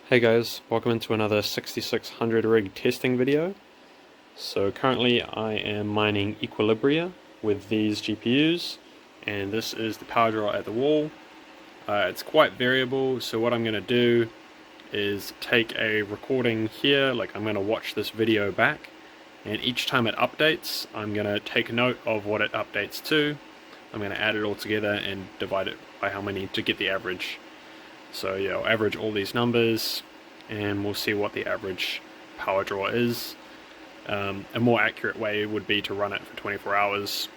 Hey guys, welcome into another 6600 rig testing video. So currently I am mining Equilibria with these GPUs, and this is the power draw at the wall. It's quite variable, so what I'm going to do is take a recording here, like I'm going to watch this video back, and each time it updates I'm going to take note of what it updates to. I'm going to add it all together and divide it by how many to get the average. So yeah, I'll average all these numbers and we'll see what the average power draw is. A more accurate way would be to run it for 24 hours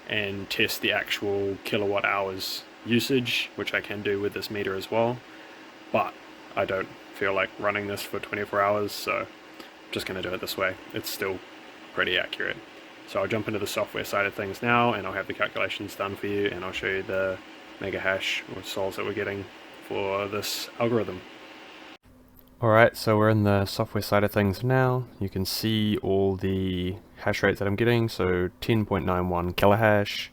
and test the actual kilowatt hours usage, which I can do with this meter as well, but I don't feel like running this for 24 hours, so I'm just going to do it this way. It's still pretty accurate. So I'll jump into the software side of things now and I'll have the calculations done for you, and I'll show you the mega hash or sols that we're getting for this algorithm. Alright, so we're in the software side of things now. You can see all the hash rates that I'm getting, so 10.91 kilohash,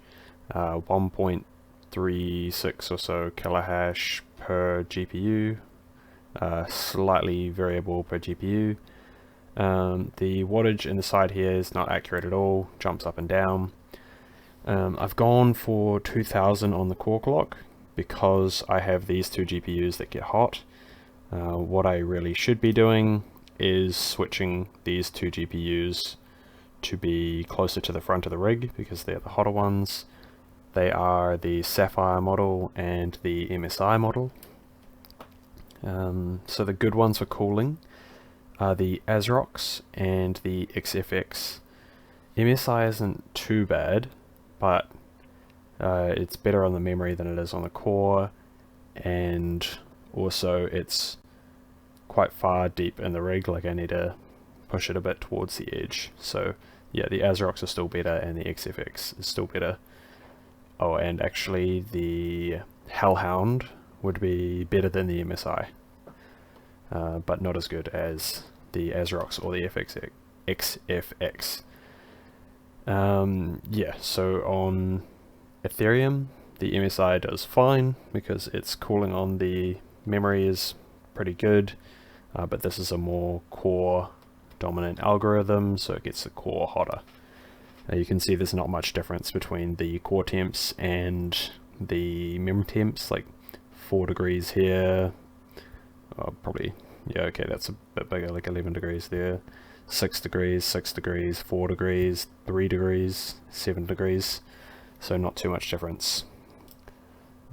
1.36 or so kilohash per GPU, slightly variable per GPU. The wattage in the side here is not accurate at all, jumps up and down. I've gone for 2000 on the core clock because I have these two GPUs that get hot. What I really should be doing is switching these two GPUs to be closer to the front of the rig because they're the hotter ones. They are the Sapphire model and the MSI model. So the good ones for cooling are the ASRoX and the XFX. MSI isn't too bad, but it's better on the memory than it is on the core, and also it's quite far deep in the rig, like I need to push it a bit towards the edge. So yeah, the ASRoX are still better and the XFX is still better. Oh, and actually the Hellhound would be better than the MSI, but not as good as the ASRoX or the XFX. Yeah, so on Ethereum, the MSI does fine because its cooling on the memory is pretty good, but this is a more core dominant algorithm, so it gets the core hotter. You can see there's not much difference between the core temps and the mem temps, like 4 degrees here, probably, yeah, okay, that's a bit bigger, like 11 degrees there, 6 degrees, 6 degrees, 4 degrees, 3 degrees, 7 degrees, so not too much difference.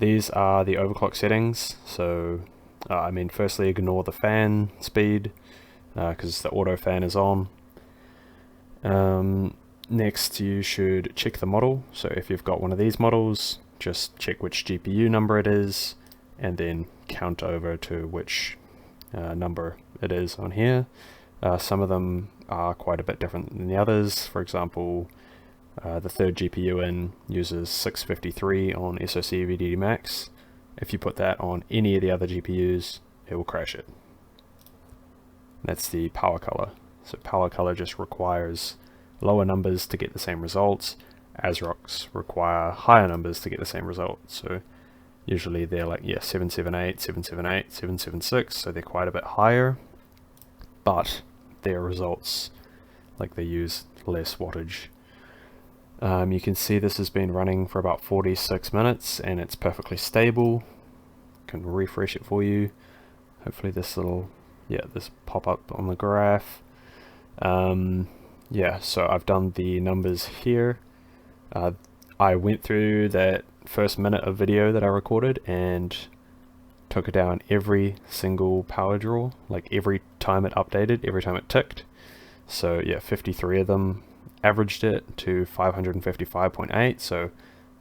These are the overclock settings, so I mean, firstly ignore the fan speed because the auto fan is on. Next you should check the model, so if you've got one of these models, just check which GPU number it is and then count over to which number it is on here. Some of them are quite a bit different than the others. For example, the third GPU in uses 653 on SoC VDD Max. If you put that on any of the other GPUs, it will crash it. That's the power color. So power color just requires lower numbers to get the same results. ASRoX require higher numbers to get the same results. So usually they're like, yeah, 778, 778, 776, so they're quite a bit higher, but their results, like, they use less wattage. You can see this has been running for about 46 minutes and it's perfectly stable. Can refresh it for you. Hopefully this will, yeah, this pop up on the graph. Yeah, so I've done the numbers here. I went through that first minute of video that I recorded and took down every single power draw, like every time it updated, every time it ticked. So yeah, 53 of them, averaged it to 555.8, so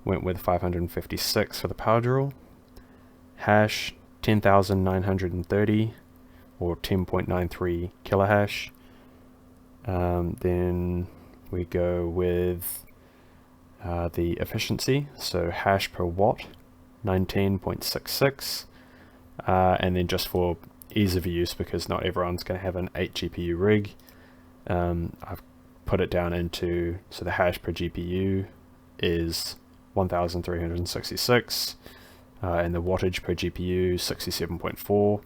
went with 556 for the power draw. Hash 10,930 or 10.93 kilohash. Then we go with the efficiency, so hash per watt 19.66, and then just for ease of use, because not everyone's going to have an 8 GPU rig, I've put it down into, so the hash per GPU is 1366, and the wattage per GPU 67.4.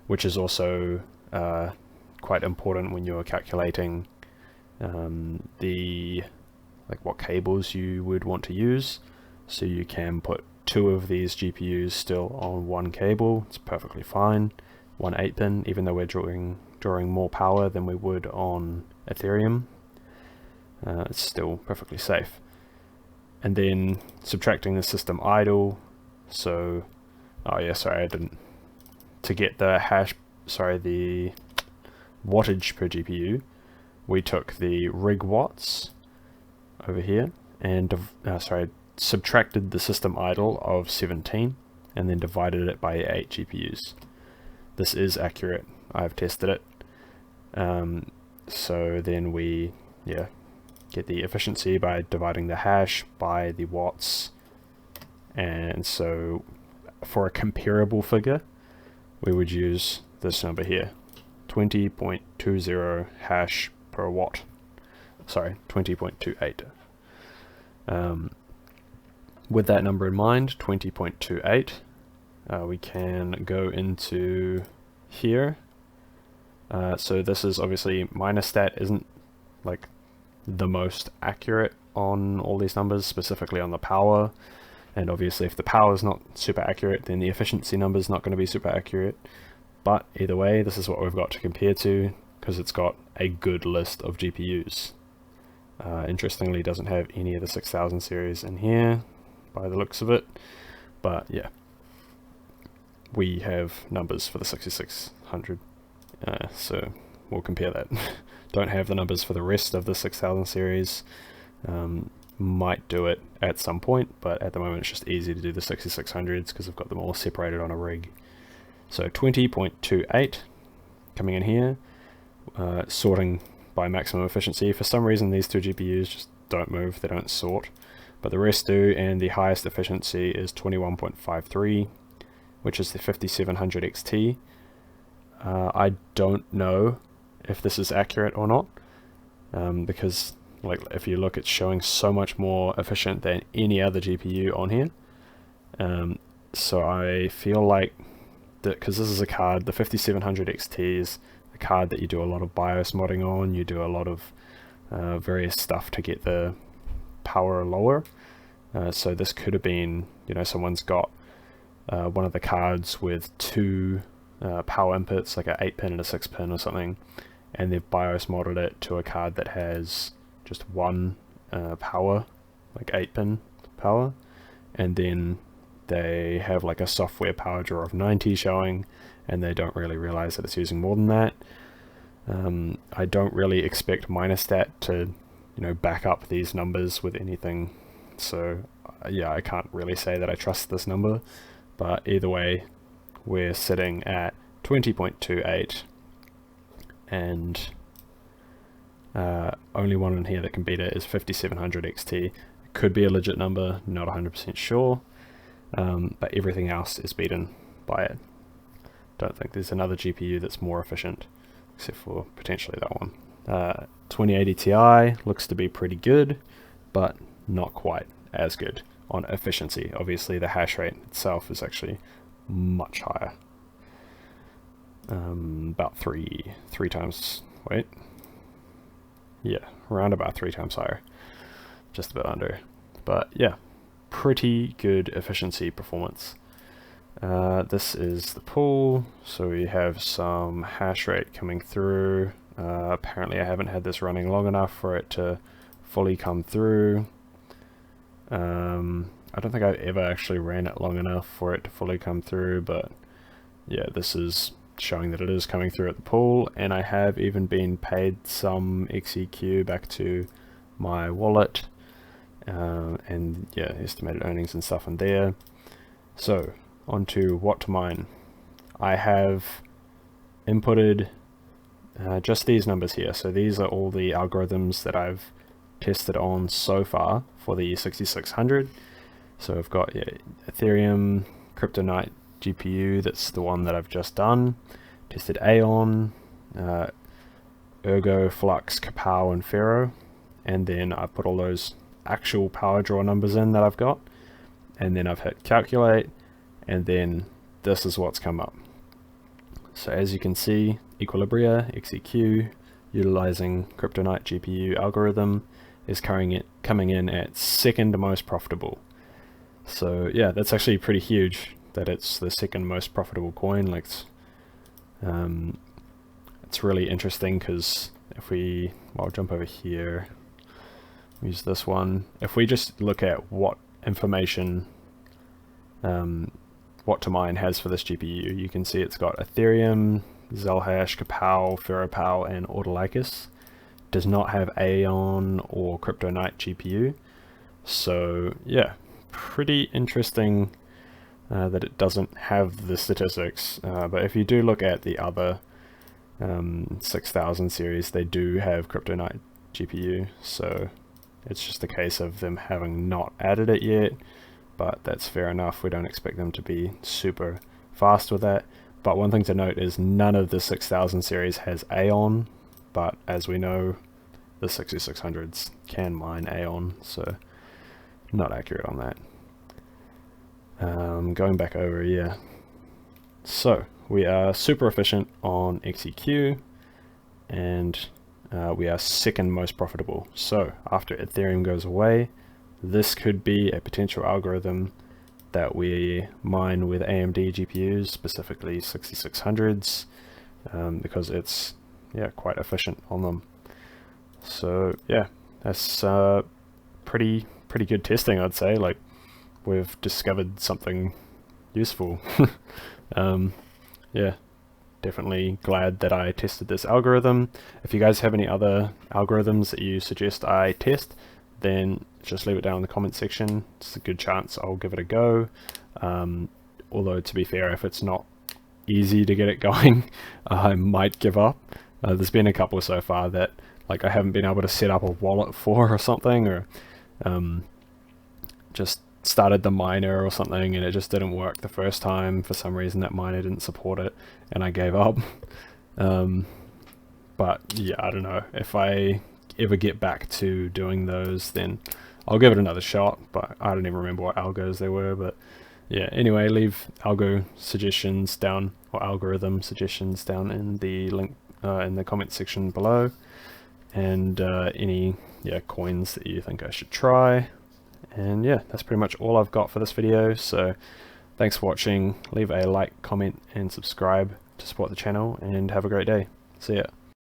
which is also quite important when you're calculating what cables you would want to use. So you can put 2 of these GPUs still on one cable. It's perfectly fine. 1 8-pin, even though we're drawing more power than we would on Ethereum. It's still perfectly safe. And then subtracting the system idle. So, oh yeah, sorry, I didn't. To get the the wattage per GPU, we took the rig watts over here and subtracted the system idle of 17 and then divided it by 8 GPUs. This is accurate. I've tested it. So then we get the efficiency by dividing the hash by the watts. And so for a comparable figure, we would use this number here, 20.20 hash per watt. Sorry, 20.28. With that number in mind, 20.28, we can go into here. So this is obviously Minustat isn't like the most accurate on all these numbers, specifically on the power. And obviously if the power is not super accurate, then the efficiency number is not going to be super accurate. But either way, this is what we've got to compare to, because it's got a good list of GPUs. Interestingly, doesn't have any of the 6000 series in here by the looks of it, but yeah, we have numbers for the 6600, so we'll compare that. Don't have the numbers for the rest of the 6000 series. Might do it at some point, but at the moment it's just easy to do the 6600s because I've got them all separated on a rig. So 20.28 coming in here, sorting by maximum efficiency. For some reason these 2 GPUs just don't move, they don't sort, but the rest do, and the highest efficiency is 21.53, which is the 5700 XT. I don't know if this is accurate or not, because like if you look, it's showing so much more efficient than any other GPU on here. So I feel like that, because this is a card, the 5700 XT is a card that you do a lot of BIOS modding on, you do a lot of various stuff to get the power lower. So this could have been, someone's got one of the cards with 2 power inputs, like an 8-pin and a 6-pin or something, and they've BIOS modded it to a card that has just 1 power, like 8-pin power, and then they have like a software power draw of 90 showing, and they don't really realize that it's using more than that. I don't really expect Minustat to back up these numbers with anything, so yeah, I can't really say that I trust this number, but either way, we're sitting at 20.28, and only one in here that can beat it is 5700 XT. It could be a legit number, not 100% sure, but everything else is beaten by it. Don't think there's another GPU that's more efficient, except for potentially that one. 2080 Ti looks to be pretty good, but not quite as good on efficiency. Obviously the hash rate itself is actually much higher. About three times, wait, yeah, around about 3 times higher, just a bit under, but yeah, pretty good efficiency performance. This is the pool, so we have some hash rate coming through. Apparently I haven't had this running long enough for it to fully come through. I don't think I've ever actually ran it long enough for it to fully come through, but yeah, this is showing that it is coming through at the pool, and I have even been paid some XEQ back to my wallet, and yeah, estimated earnings and stuff in there. So onto what to mine. I have inputted just these numbers here, so these are all the algorithms that I've tested on so far for the 6600. So I've got Ethereum, Kryptonite GPU, that's the one that I've just done. Tested Aeon, Ergo, Flux, Kapow, and Ferro, and then I put all those actual power draw numbers in that I've got, and then I've hit calculate, and then this is what's come up. So as you can see, Equilibria, XEQ, utilizing Kryptonite GPU algorithm, is coming in at second most profitable. So yeah, that's actually pretty huge that it's the second most profitable coin. Like, it's really interesting because if we, I'll jump over here, use this one. If we just look at what information what to mine has for this GPU, you can see it's got Ethereum, Zelhash, Kapow, Ferropow, and Autolycus. Does not have Aeon or Kryptonite GPU. So yeah, pretty interesting that it doesn't have the statistics. But if you do look at the other 6000 series, they do have Kryptonite GPU. So it's just a case of them having not added it yet. But that's fair enough. We don't expect them to be super fast with that. But one thing to note is none of the 6000 series has Aeon, but as we know, the 6600s can mine Aeon, so not accurate on that. Going back over, yeah. So we are super efficient on XEQ, and we are second most profitable. So after Ethereum goes away, this could be a potential algorithm that we mine with AMD GPUs, specifically 6600s, because it's quite efficient on them. So yeah, that's pretty good testing, I'd say. Like, we've discovered something useful. Yeah, definitely glad that I tested this algorithm. If you guys have any other algorithms that you suggest I test, then just leave it down in the comment section. It's a good chance I'll give it a go. Although, to be fair, if it's not easy to get it going, I might give up. There's been a couple so far that like I haven't been able to set up a wallet for or something, or just started the miner or something and it just didn't work the first time. For some reason that miner didn't support it and I gave up. But yeah, I don't know. If I ever get back to doing those, then I'll give it another shot, but I don't even remember what algos they were. But yeah, anyway, leave algo suggestions down, or algorithm suggestions down in the link in the comment section below, and any coins that you think I should try. And yeah, that's pretty much all I've got for this video. So thanks for watching. Leave a like, comment, and subscribe to support the channel, and have a great day. See ya.